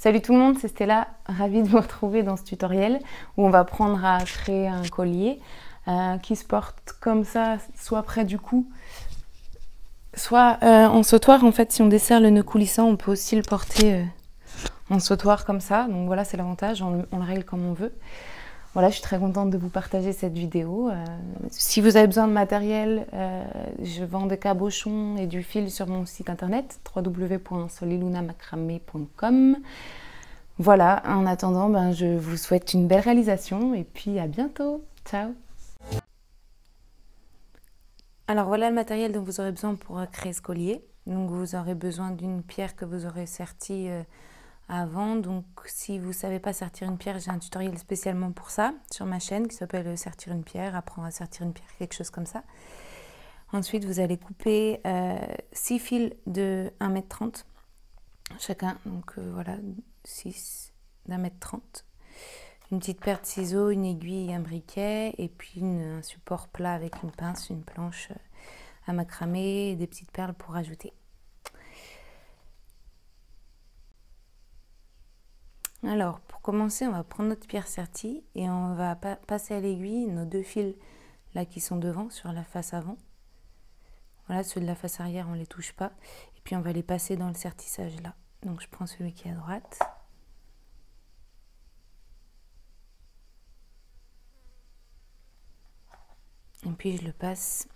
Salut tout le monde, c'est Stella, ravie de vous retrouver dans ce tutoriel où on va apprendre à créer un collier qui se porte comme ça, soit près du cou, soit en sautoir. En fait, si on dessert le nœud coulissant, on peut aussi le porter en sautoir comme ça. Donc voilà, c'est l'avantage, on le règle comme on veut. Voilà, je suis très contente de vous partager cette vidéo. Si vous avez besoin de matériel, je vends des cabochons et du fil sur mon site internet www.solilunamacramé.com. Voilà, en attendant, je vous souhaite une belle réalisation et puis à bientôt. Ciao! Alors voilà le matériel dont vous aurez besoin pour créer ce collier. Donc vous aurez besoin d'une pierre que vous aurez sertie avant. Donc si vous ne savez pas sertir une pierre, j'ai un tutoriel spécialement pour ça sur ma chaîne qui s'appelle Sertir une pierre, apprendre à sertir une pierre, quelque chose comme ça. Ensuite, vous allez couper 6 fils de 1,30 m chacun. Donc voilà, 6 d'1,30 m. Une petite paire de ciseaux, une aiguille, un briquet et puis un support plat avec une pince, une planche à macramer et des petites perles pour ajouter. Alors, pour commencer, on va prendre notre pierre sertie et on va passer à l'aiguille nos 2 fils là qui sont devant sur la face avant. Voilà, ceux de la face arrière, on ne les touche pas. Et puis on va les passer dans le sertissage là. Donc je prends celui qui est à droite. Et puis je le passe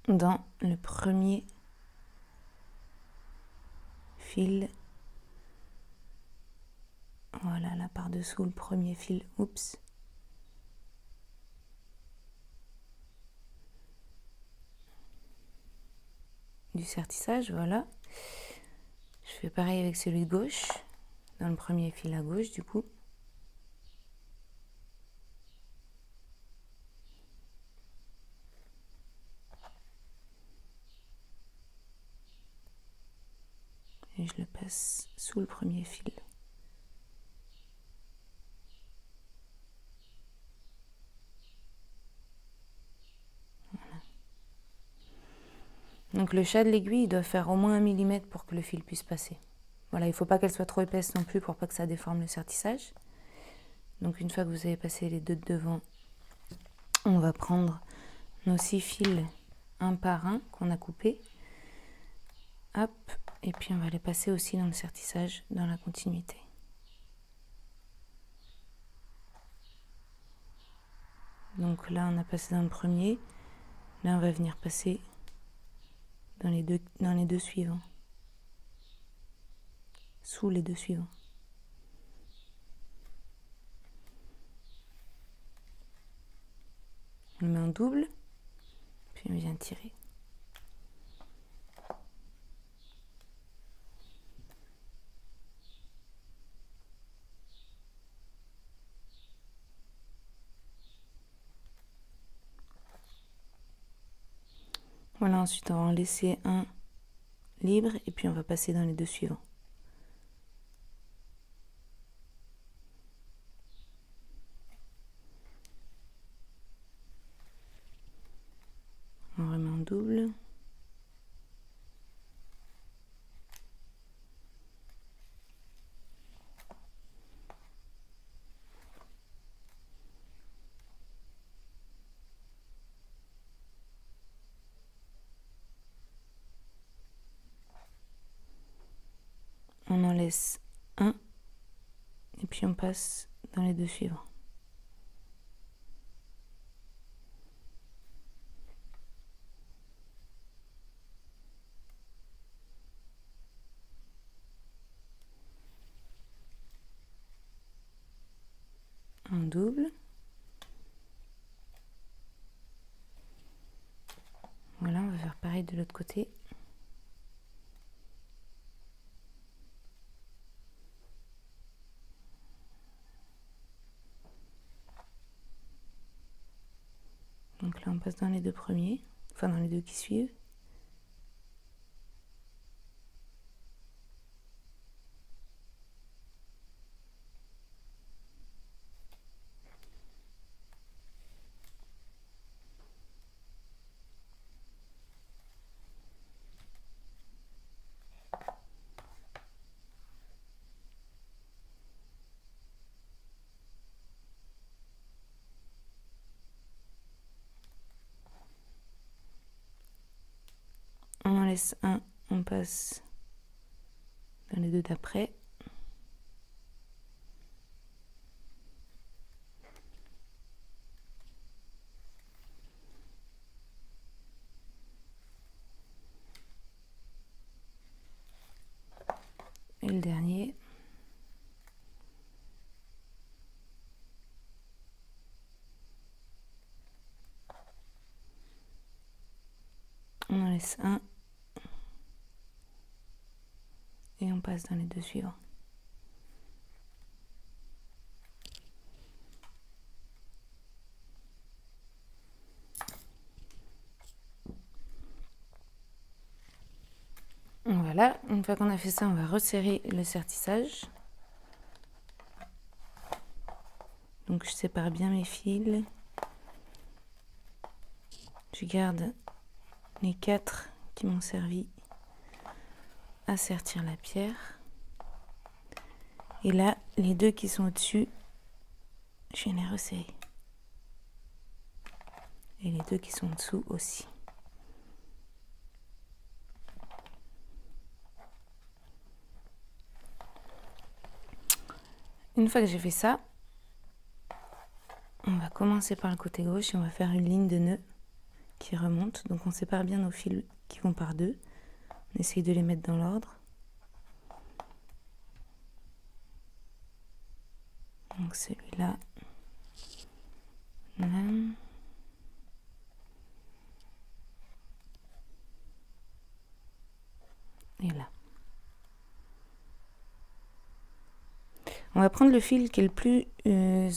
dans le premier fil. Voilà, là par-dessous le premier fil. Oups. Du sertissage, voilà. Je fais pareil avec celui de gauche, dans le premier fil à gauche du coup. Et je le passe sous le premier fil. Voilà. Donc le chat de l'aiguille doit faire au moins 1 mm pour que le fil puisse passer. Voilà, il ne faut pas qu'elle soit trop épaisse non plus pour pas que ça déforme le sertissage. Donc une fois que vous avez passé les deux de devant, on va prendre nos 6 fils un par un qu'on a coupés. Hop, et puis on va les passer aussi dans le sertissage, dans la continuité. Donc là, on a passé dans le premier. Là, on va venir passer dans les deux suivants. Sous les deux suivants. On le met en double, puis on vient tirer. Voilà, ensuite on va en laisser un libre et puis on va passer dans les deux suivants. On remet en double. On en laisse un et puis on passe dans les deux suivants. Un double. Voilà, on va faire pareil de l'autre côté. Donc là, on passe dans les deux premiers, enfin dans les deux qui suivent. laisse un, on passe dans les deux d'après. Et le dernier. On en laisse un. Et on passe dans les deux suivants. Voilà, une fois qu'on a fait ça, on va resserrer le sertissage. Donc je sépare bien mes fils. Je garde les 4 qui m'ont servi à sertir la pierre. Et là, les 2 qui sont au-dessus, je viens les resserrer. Et les 2 qui sont en dessous aussi. Une fois que j'ai fait ça, on va commencer par le côté gauche et on va faire une ligne de nœud qui remonte. Donc on sépare bien nos fils qui vont par deux. On essaye de les mettre dans l'ordre. Donc celui-là, là, et là. On va prendre le fil qui est le plus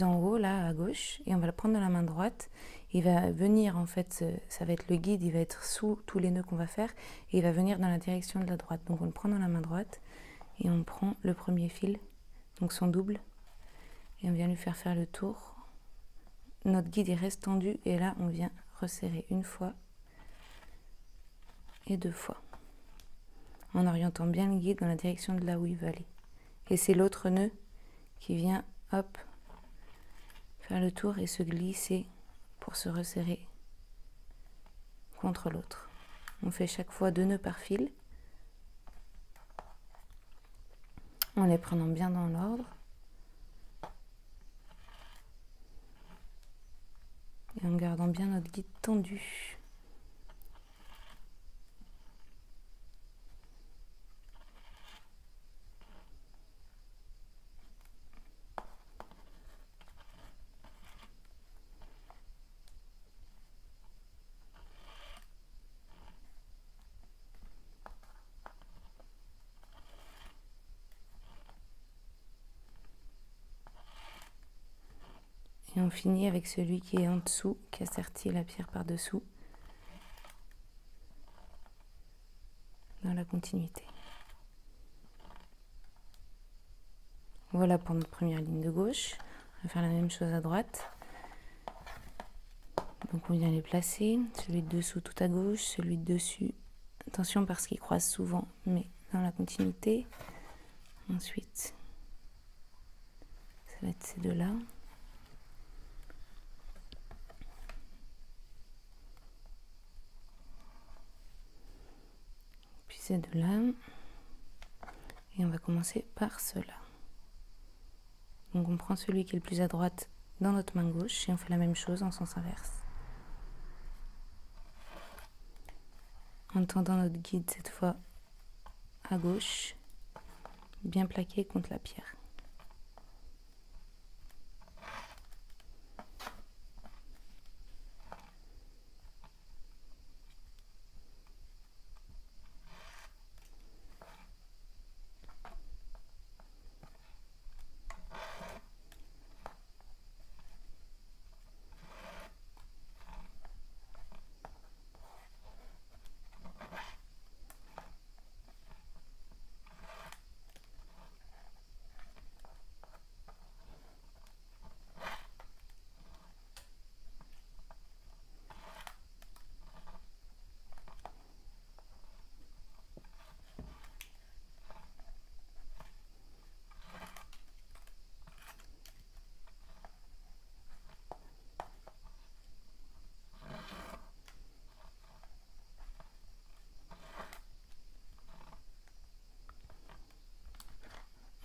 en haut, là, à gauche, et on va le prendre dans la main droite. Il va venir, en fait, ça va être le guide, il va être sous tous les nœuds qu'on va faire, et il va venir dans la direction de la droite. Donc on le prend dans la main droite, et on prend le premier fil, donc son double, et on vient lui faire le tour. Notre guide il reste tendu, et là on vient resserrer une fois, et 2 fois, en orientant bien le guide dans la direction de là où il veut aller. Et c'est l'autre nœud qui vient, hop, faire le tour et se glisser pour se resserrer contre l'autre. On fait chaque fois 2 nœuds par fil, en les prenant bien dans l'ordre. Et en gardant bien notre guide tendu. Et on finit avec celui qui est en dessous, qui a serti la pierre par-dessous, dans la continuité. Voilà pour notre première ligne de gauche. On va faire la même chose à droite. Donc on vient les placer, celui de dessous tout à gauche, celui de dessus, attention parce qu'ils croisent souvent, mais dans la continuité. Ensuite, ça va être ces deux-là. Puis ces deux-là. Et on va commencer par ceux-là. Donc on prend celui qui est le plus à droite dans notre main gauche et on fait la même chose en sens inverse. En tendant notre guide cette fois à gauche, bien plaqué contre la pierre.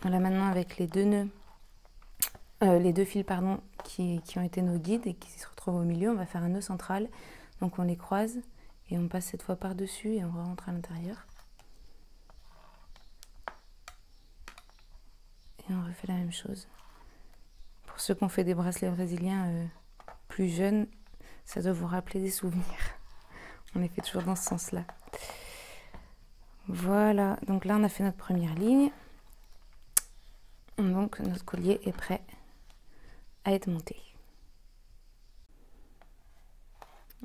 Voilà, maintenant avec les deux nœuds, les deux fils pardon, qui ont été nos guides et qui se retrouvent au milieu, on va faire un nœud central. Donc on les croise et on passe cette fois par-dessus et on rentre à l'intérieur. Et on refait la même chose. Pour ceux qui ont fait des bracelets brésiliens plus jeunes, ça doit vous rappeler des souvenirs. On les fait toujours dans ce sens-là. Voilà, donc là on a fait notre première ligne. Donc notre collier est prêt à être monté.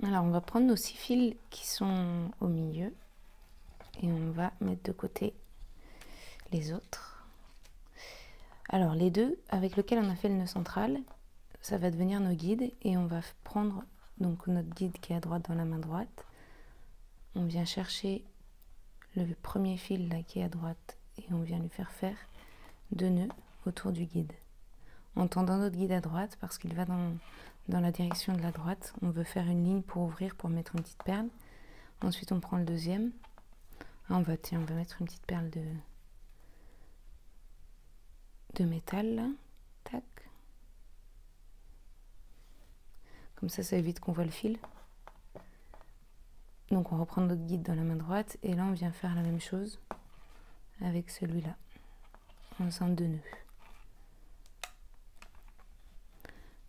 Alors on va prendre nos 6 fils qui sont au milieu et on va mettre de côté les autres. Alors les deux avec lesquels on a fait le nœud central, ça va devenir nos guides et on va prendre donc notre guide qui est à droite dans la main droite. On vient chercher le premier fil là qui est à droite et on vient lui faire 2 nœuds autour du guide. En tendant notre guide à droite parce qu'il va dans la direction de la droite, on veut faire une ligne pour ouvrir, pour mettre une petite perle. Ensuite on prend le deuxième. On va mettre une petite perle de métal là. Tac. Comme ça évite qu'on voit le fil. Donc on reprend notre guide dans la main droite et là on vient faire la même chose avec celui-là en faisant 2 nœuds.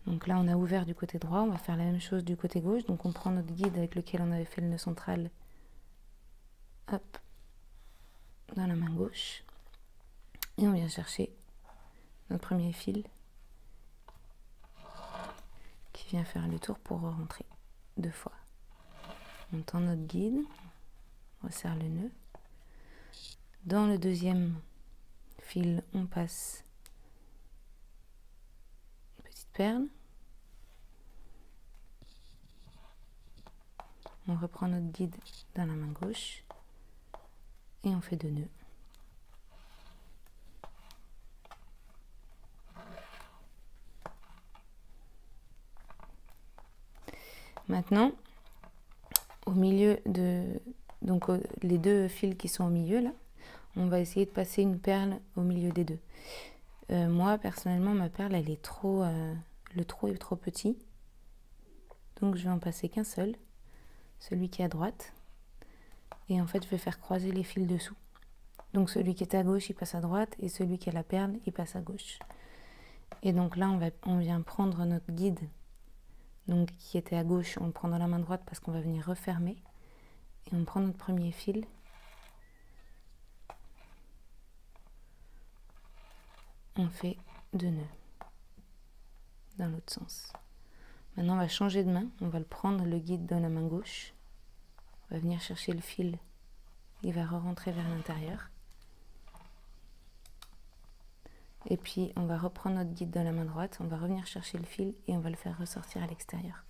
Donc là on a ouvert du côté droit, on va faire la même chose du côté gauche. Donc on prend notre guide avec lequel on avait fait le nœud central, hop, dans la main gauche et on vient chercher notre premier fil qui vient faire le tour pour rentrer 2 fois. On tend notre guide, on resserre le nœud. Dans le deuxième fil, on passe une petite perle. On reprend notre guide dans la main gauche et on fait 2 nœuds. Maintenant, au milieu de les 2 fils qui sont au milieu là, on va essayer de passer une perle au milieu des deux. Moi personnellement ma perle elle est trop, le trou est trop petit, donc je vais en passer qu'un seul, celui qui est à droite, et en fait je vais faire croiser les fils dessous. Donc celui qui est à gauche il passe à droite et celui qui a la perle il passe à gauche. Et donc là on vient prendre notre guide, donc qui était à gauche, on le prend dans la main droite parce qu'on va venir refermer. Et on prend notre premier fil. On fait 2 nœuds dans l'autre sens. Maintenant on va changer de main, on va le prendre le guide dans la main gauche. On va venir chercher le fil, il va re-rentrer vers l'intérieur. Et puis on va reprendre notre guide dans la main droite, on va revenir chercher le fil et on va le faire ressortir à l'extérieur.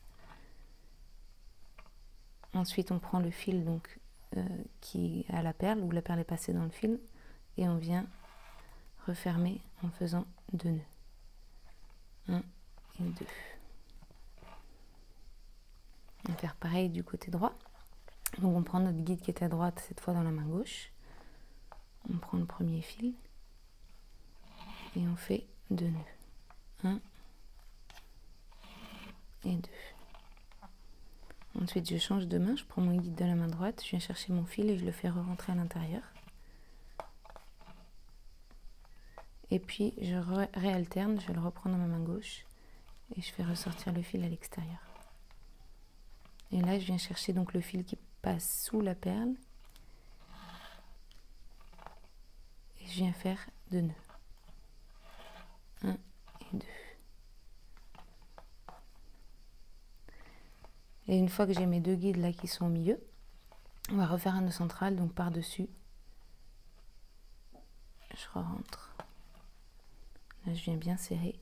Ensuite on prend le fil donc qui a la perle, où la perle est passée dans le fil, et on vient refermer en faisant 2 nœuds. 1 et 2. On va faire pareil du côté droit. Donc on prend notre guide qui est à droite, cette fois dans la main gauche. On prend le premier fil et on fait 2 nœuds. 1 et 2. Ensuite, je change de main, je prends mon guide de la main droite, je viens chercher mon fil et je le fais re-rentrer à l'intérieur. Et puis, je réalterne, je le reprends dans ma main gauche et je fais ressortir le fil à l'extérieur. Et là, je viens chercher donc le fil qui passe sous la perle et je viens faire 2 nœuds. 1 et 2. Et une fois que j'ai mes 2 guides là qui sont au milieu, on va refaire un nœud central, donc par-dessus. Je rentre. Là, je viens bien serrer.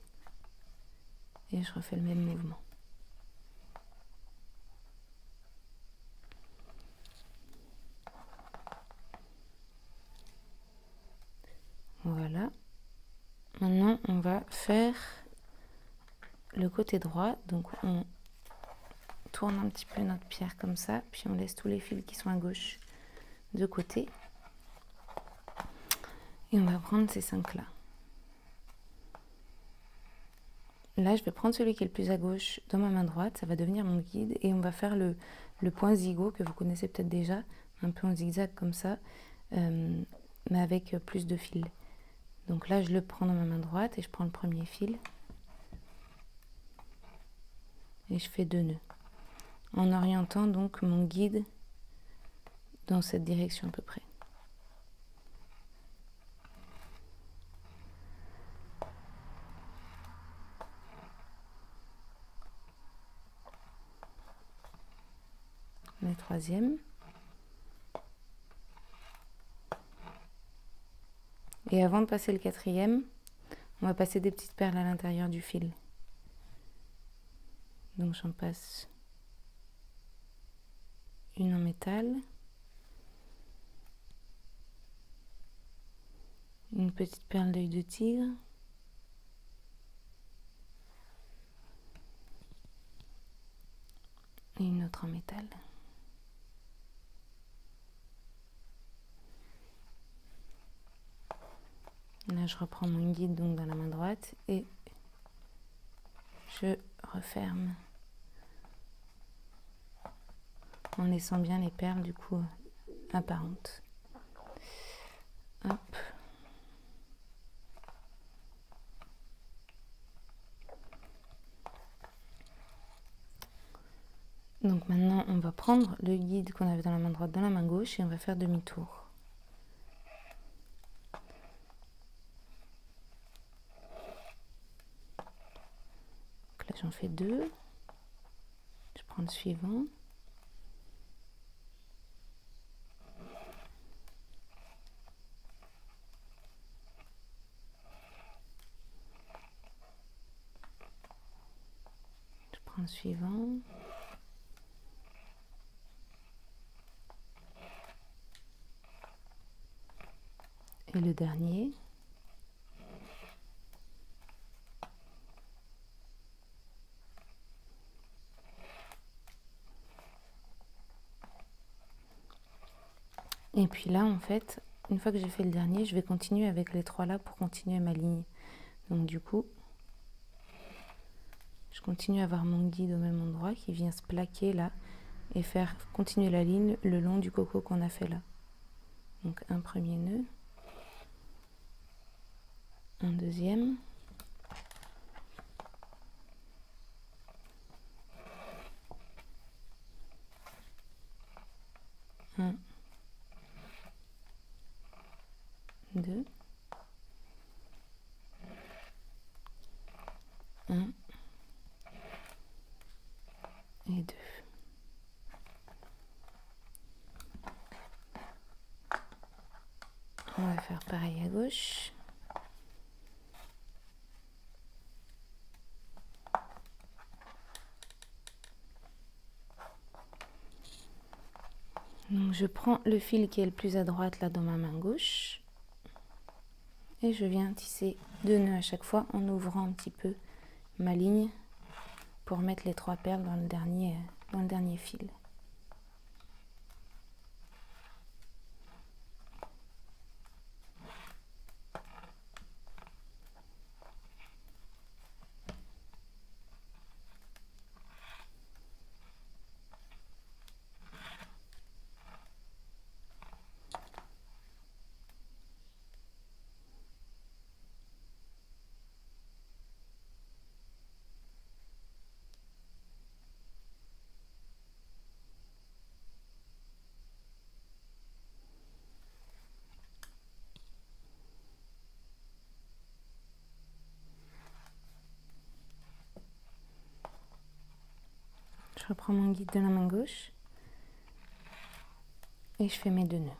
Et je refais le même mouvement. Voilà. Maintenant, on va faire le côté droit. Donc, on tourne un petit peu notre pierre comme ça, puis on laisse tous les fils qui sont à gauche de côté et on va prendre ces 5 là. là, je vais prendre celui qui est le plus à gauche dans ma main droite, ça va devenir mon guide, et on va faire le point zigot que vous connaissez peut-être déjà, un peu en zigzag comme ça, mais avec plus de fils. Donc là, je le prends dans ma main droite et je prends le premier fil et je fais 2 nœuds en orientant donc mon guide dans cette direction à peu près. Le troisième. Et avant de passer le quatrième, on va passer des petites perles à l'intérieur du fil. Donc j'en passe une en métal, une petite perle d'œil de tigre, et une autre en métal. Là, je reprends mon guide donc dans la main droite et je referme en laissant bien les perles du coup apparentes. Hop. Donc maintenant, on va prendre le guide qu'on avait dans la main droite dans la main gauche et on va faire demi-tour. Donc là, j'en fais 2. Je prends le suivant. Je prends le suivant. Et le dernier. Et puis là, en fait, une fois que j'ai fait le dernier, je vais continuer avec les 3 là pour continuer ma ligne. Donc du coup, je continue à avoir mon guide au même endroit qui vient se plaquer là et faire continuer la ligne le long du coco qu'on a fait là. Donc un premier nœud, un deuxième, un, 2, 1 et 2. On va faire pareil à gauche. Donc je prends le fil qui est le plus à droite là dans ma main gauche et je viens tisser 2 nœuds à chaque fois en ouvrant un petit peu ma ligne pour mettre les 3 perles dans le dernier fil. Je reprends mon guide de la main gauche et je fais mes 2 nœuds.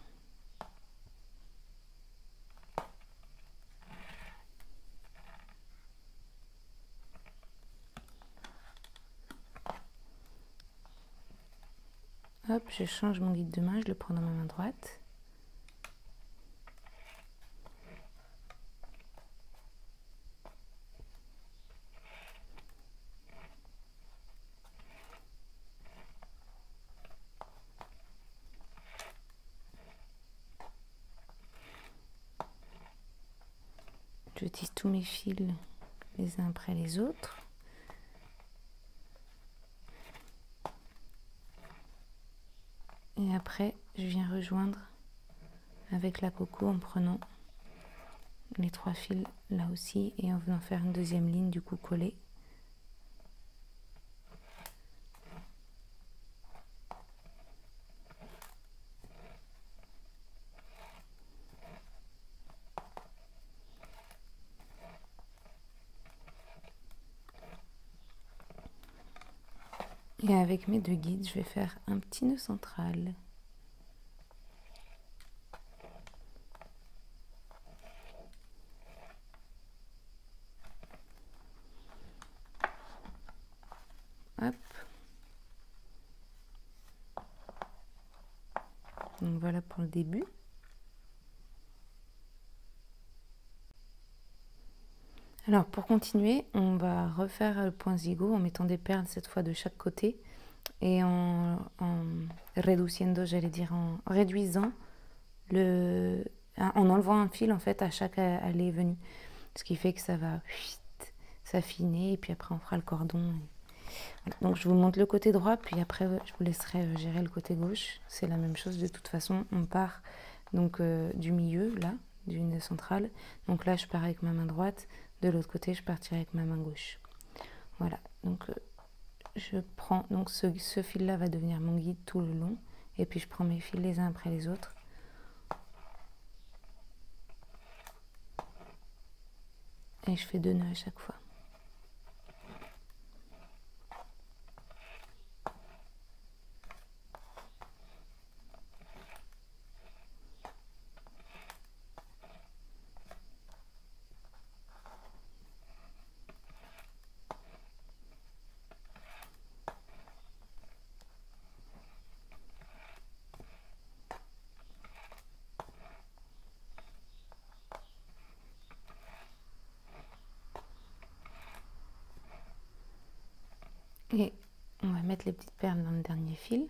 Hop, je change mon guide de main, je le prends dans ma main droite. Je tisse tous mes fils les uns après les autres. après, je viens rejoindre avec la coco en prenant les 3 fils là aussi et en venant faire une deuxième ligne du coup collée. Et avec mes 2 guides, je vais faire un petit nœud central. Hop. Donc voilà pour le début. Alors pour continuer, on va refaire le point zigot en mettant des perles cette fois de chaque côté et en reduciendo, j'allais dire en réduisant en enlevant un fil en fait à chaque allée et venue, ce qui fait que ça va s'affiner et puis après on fera le cordon. Voilà. Donc je vous montre le côté droit puis après je vous laisserai gérer le côté gauche. C'est la même chose de toute façon. On part donc du milieu là, du nœud central. Donc là je pars avec ma main droite. De l'autre côté, je partirai avec ma main gauche. Voilà, donc je prends, donc ce fil-là va devenir mon guide tout le long. Et puis je prends mes fils les uns après les autres. Et je fais 2 nœuds à chaque fois. Et on va mettre les petites perles dans le dernier fil.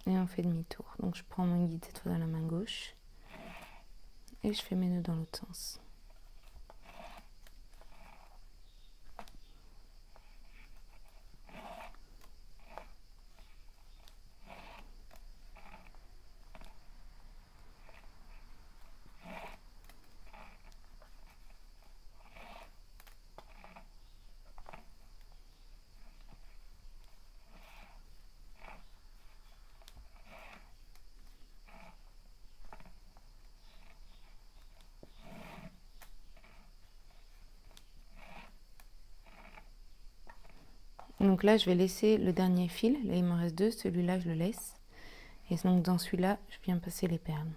Et on fait demi-tour. Donc je prends mon guide cette fois dans la main gauche. Et je fais mes nœuds dans l'autre sens. Donc là, je vais laisser le dernier fil. Là, il m'en reste 2. Celui-là, je le laisse. Et donc, dans celui-là, je viens passer les perles.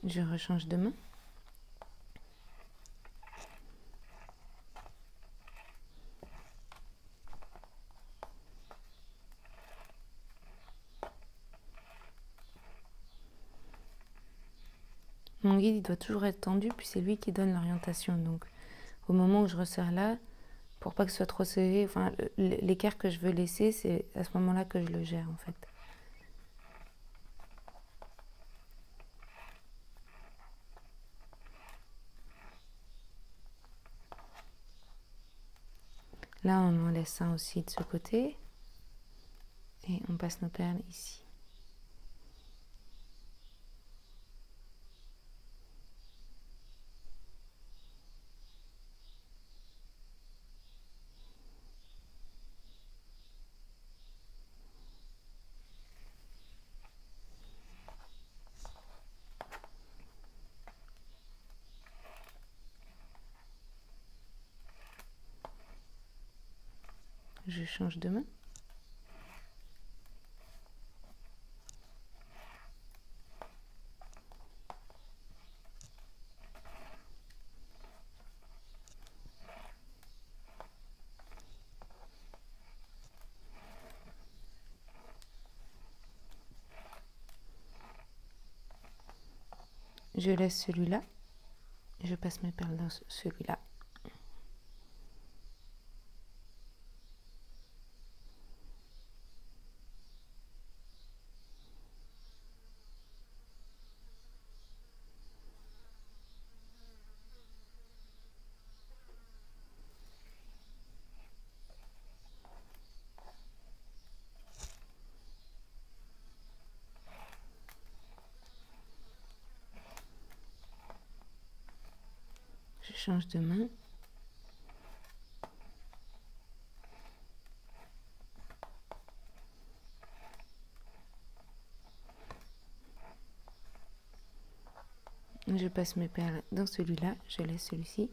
Je rechange de main. Mon guide, il doit toujours être tendu, puis c'est lui qui donne l'orientation. Donc, au moment où je resserre là, pour pas que ce soit trop serré, enfin, l'écart que je veux laisser, c'est à ce moment-là que je le gère, en fait. Là, on en laisse un aussi de ce côté. Et on passe nos perles ici. je change de main. Je laisse celui-là, je passe mes perles dans celui-là. Je change de main. Je passe mes perles dans celui-là, je laisse celui-ci.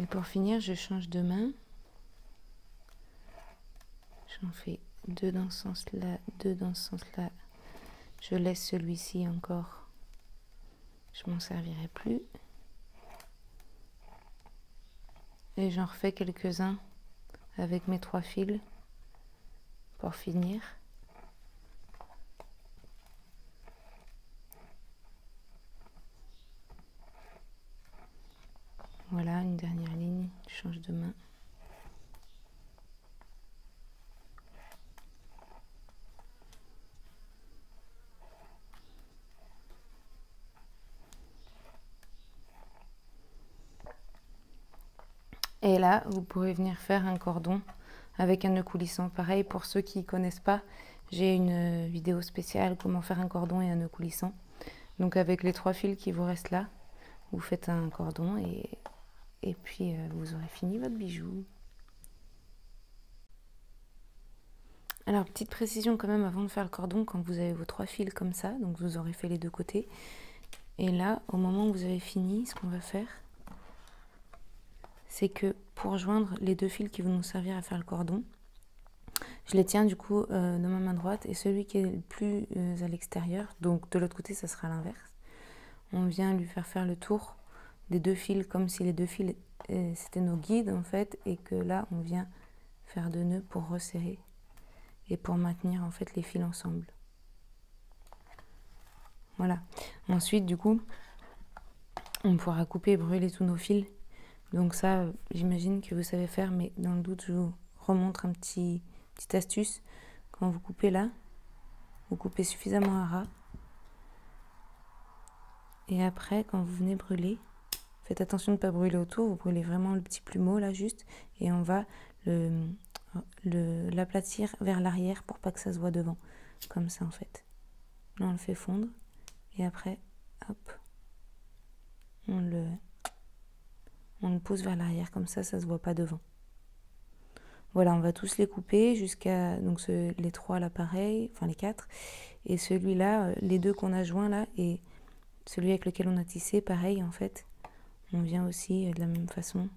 Et pour finir, je change de main. J'en fais 2 dans ce sens-là, 2 dans ce sens-là. Je laisse celui-ci encore. Je m'en servirai plus. Et j'en refais quelques-uns avec mes 3 fils pour finir. Voilà, une dernière ligne, je change de main. Et là, vous pouvez venir faire un cordon avec un nœud coulissant. Pareil, pour ceux qui ne connaissent pas, j'ai une vidéo spéciale comment faire un cordon et un nœud coulissant. Donc avec les 3 fils qui vous restent là, vous faites un cordon et puis vous aurez fini votre bijou. Alors petite précision quand même avant de faire le cordon, quand vous avez vos 3 fils comme ça, donc vous aurez fait les 2 côtés. Et là, au moment où vous avez fini, ce qu'on va faire, c'est que pour joindre les 2 fils qui vont nous servir à faire le cordon, je les tiens du coup de ma main droite et celui qui est le plus à l'extérieur, donc de l'autre côté ça sera l'inverse, on vient lui faire le tour des 2 fils comme si les 2 fils c'était nos guides en fait, et que là on vient faire 2 nœuds pour resserrer et pour maintenir en fait les fils ensemble. Voilà. Ensuite du coup on pourra couper et brûler tous nos fils. Donc ça, j'imagine que vous savez faire, mais dans le doute, je vous remontre un petite astuce. Quand vous coupez là, vous coupez suffisamment à ras. Et après, quand vous venez brûler, faites attention de ne pas brûler autour, vous brûlez vraiment le petit plumeau là juste, et on va l'aplatir vers l'arrière pour pas que ça se voit devant. Comme ça en fait. Là, on le fait fondre, et après, hop, on le pousse vers l'arrière, comme ça, ça se voit pas devant. Voilà, on va tous les couper jusqu'à donc les 3 là pareil, enfin les 4, et celui-là, les 2 qu'on a joints là, et celui avec lequel on a tissé, pareil en fait, on vient aussi de la même façon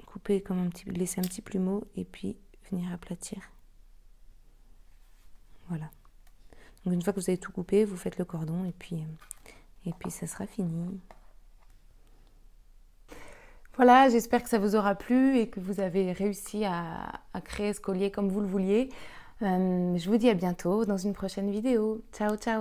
couper comme laisser un petit plumeau et puis venir aplatir. Voilà. Donc une fois que vous avez tout coupé, vous faites le cordon et puis ça sera fini. Voilà, j'espère que ça vous aura plu et que vous avez réussi à créer ce collier comme vous le vouliez. Je vous dis à bientôt dans une prochaine vidéo. Ciao, ciao!